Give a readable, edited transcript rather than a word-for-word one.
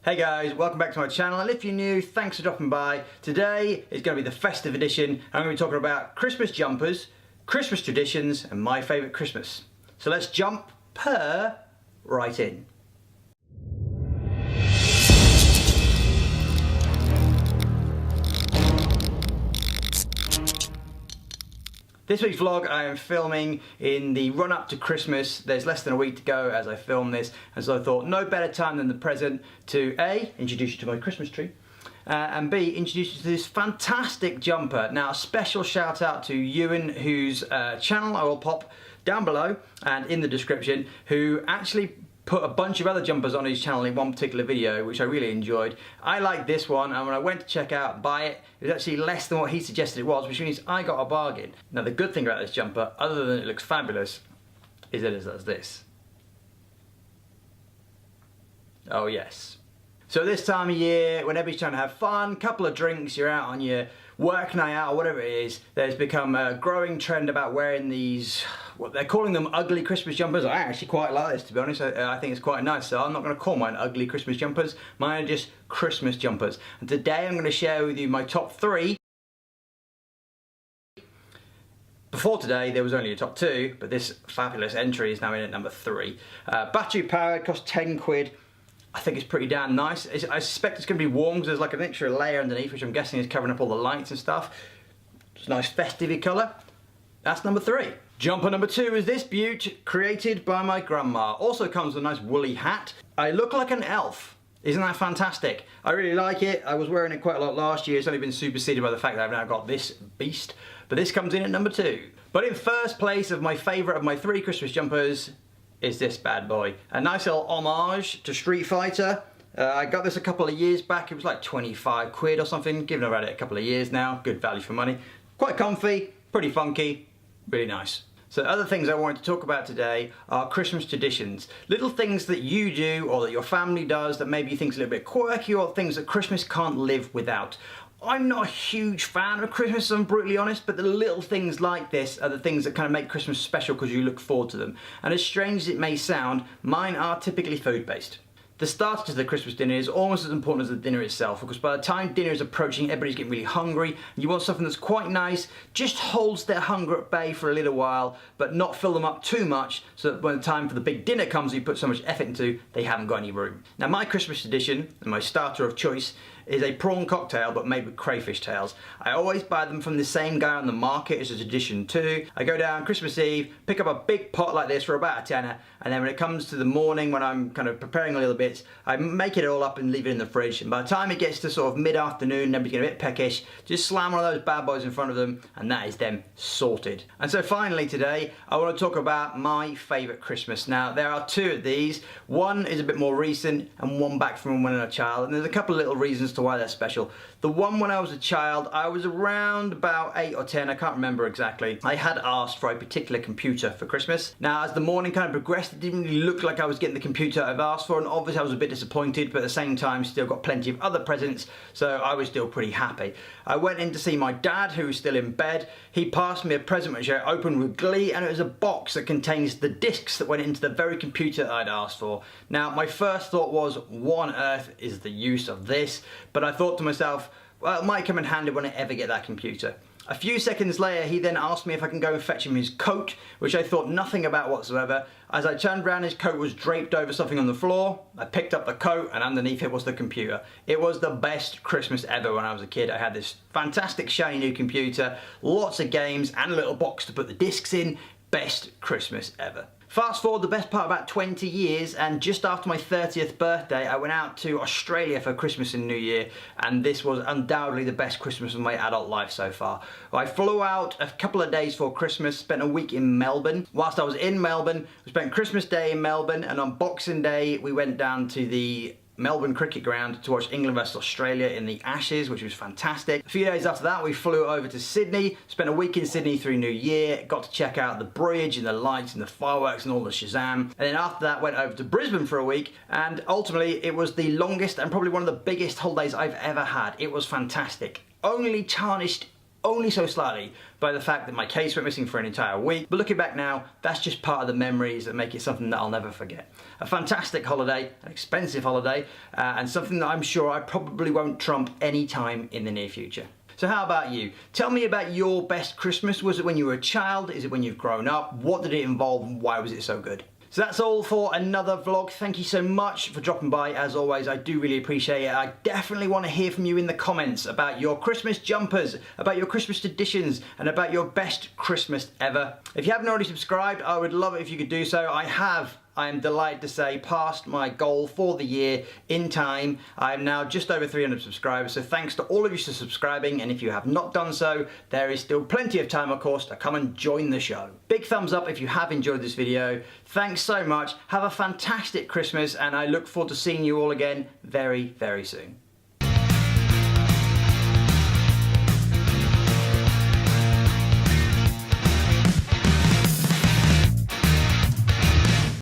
Hey guys, welcome back to my channel, and if you're new, thanks for dropping by. Today is going to be the festive edition. I'm going to be talking about Christmas jumpers, Christmas traditions, and my favourite Christmas. So let's jump right in. This week's vlog I am filming in the run up to Christmas. There's less than a week to go as I film this, and so I thought no better time than the present to A, introduce you to my Christmas tree, and B, introduce you to this fantastic jumper. Now, a special shout out to Ewan, whose channel I will pop down below and in the description, who actually put a bunch of other jumpers on his channel in one particular video, which I really enjoyed. I like this one, and when I went to check out, buy it, it was actually less than what he suggested it was, which means I got a bargain. Now, the good thing about this jumper, other than it looks fabulous, is that it does this. Oh yes. So this time of year, when everybody's trying to have fun, couple of drinks, you're out on your work night out or whatever it is, there's become a growing trend about wearing these, what they're calling them, ugly Christmas jumpers. I actually quite like this, to be honest. I think it's quite nice, so I'm not going to call mine ugly Christmas jumpers. Mine are just Christmas jumpers. And today I'm going to share with you my top 3. Before today there was only a top 2, but this fabulous entry is now in at number 3. Battery powered, cost 10 quid. I think it's pretty damn nice. I suspect it's going to be warm because there's like an extra layer underneath, which I'm guessing is covering up all the lights and stuff. It's a nice festive colour. That's number 3. Jumper number 2 is this beaut, created by my grandma. Also comes with a nice woolly hat. I look like an elf. Isn't that fantastic? I really like it. I was wearing it quite a lot last year. It's only been superseded by the fact that I've now got this beast. But this comes in at number 2. But in first place of my favourite of my 3 Christmas jumpers is this bad boy. A nice little homage to Street Fighter. I got this a couple of years back. It was like 25 quid or something. Given I've had it a couple of years now. Good value for money. Quite comfy, pretty funky, really nice. So other things I wanted to talk about today are Christmas traditions. Little things that you do or that your family does that maybe you think is a little bit quirky, or things that Christmas can't live without. I'm not a huge fan of Christmas, if I'm brutally honest, but the little things like this are the things that kind of make Christmas special because you look forward to them. And as strange as it may sound, mine are typically food-based. The starter to the Christmas dinner is almost as important as the dinner itself, because by the time dinner is approaching, everybody's getting really hungry, and you want something that's quite nice, just holds their hunger at bay for a little while, but not fill them up too much, so that when the time for the big dinner comes you put so much effort into, they haven't got any room. Now, my Christmas tradition, and my starter of choice, is a prawn cocktail but made with crayfish tails. I always buy them from the same guy on the market as a tradition too. I go down Christmas Eve, pick up a big pot like this for about a tenner, and then when it comes to the morning when I'm kind of preparing a little bit, I make it all up and leave it in the fridge, and by the time it gets to sort of mid-afternoon and everybody's getting a bit peckish, just slam one of those bad boys in front of them and that is them sorted. And so finally today I want to talk about my favourite Christmas. Now, there are 2 of these. One is a bit more recent and one back from when I was a child, and there's a couple of little reasons to why they're special. The one when I was a child, I was around about 8 or 10, I can't remember exactly. I had asked for a particular computer for Christmas. Now, as the morning kind of progressed, it didn't really look like I was getting the computer I've asked for, and obviously I was a bit disappointed, but at the same time still got plenty of other presents, so I was still pretty happy. I went in to see my dad, who was still in bed. He passed me a present which I opened with glee, and it was a box that contains the discs that went into the very computer that I'd asked for. Now, my first thought was, what on earth is the use of this? But I thought to myself, well, it might come in handy when I ever get that computer. A few seconds later, he then asked me if I can go and fetch him his coat, which I thought nothing about whatsoever. As I turned around, his coat was draped over something on the floor. I picked up the coat, and underneath it was the computer. It was the best Christmas ever when I was a kid. I had this fantastic shiny new computer, lots of games, and a little box to put the discs in. Best Christmas ever. Fast forward the best part about 20 years, and just after my 30th birthday I went out to Australia for Christmas and New Year, and this was undoubtedly the best Christmas of my adult life so far. I flew out a couple of days before Christmas, spent a week in Melbourne. Whilst I was in Melbourne, we spent Christmas Day in Melbourne, and on Boxing Day we went down to the Melbourne cricket ground to watch England vs Australia in the Ashes, which was fantastic. A few days after that we flew over to Sydney, spent a week in Sydney through New Year, got to check out the bridge and the lights and the fireworks and all the Shazam, and then after that went over to Brisbane for a week, and ultimately it was the longest and probably one of the biggest holidays I've ever had. It was fantastic. Only tarnished only so slightly by the fact that my case went missing for an entire week, but looking back now, that's just part of the memories that make it something that I'll never forget. A fantastic holiday, an expensive holiday, and something that I'm sure I probably won't trump any time in the near future. So how about you? Tell me about your best Christmas. Was it when you were a child? Is it when you've grown up? What did it involve and why was it so good? So that's all for another vlog. Thank you so much for dropping by. As always, I do really appreciate it. I definitely want to hear from you in the comments about your Christmas jumpers, about your Christmas traditions, and about your best Christmas ever. If you haven't already subscribed, I would love it if you could do so. I am delighted to say, passed my goal for the year in time. I am now just over 300 subscribers, so thanks to all of you for subscribing, and if you have not done so, there is still plenty of time, of course, to come and join the show. Big thumbs up if you have enjoyed this video. Thanks so much. Have a fantastic Christmas, and I look forward to seeing you all again very, very soon.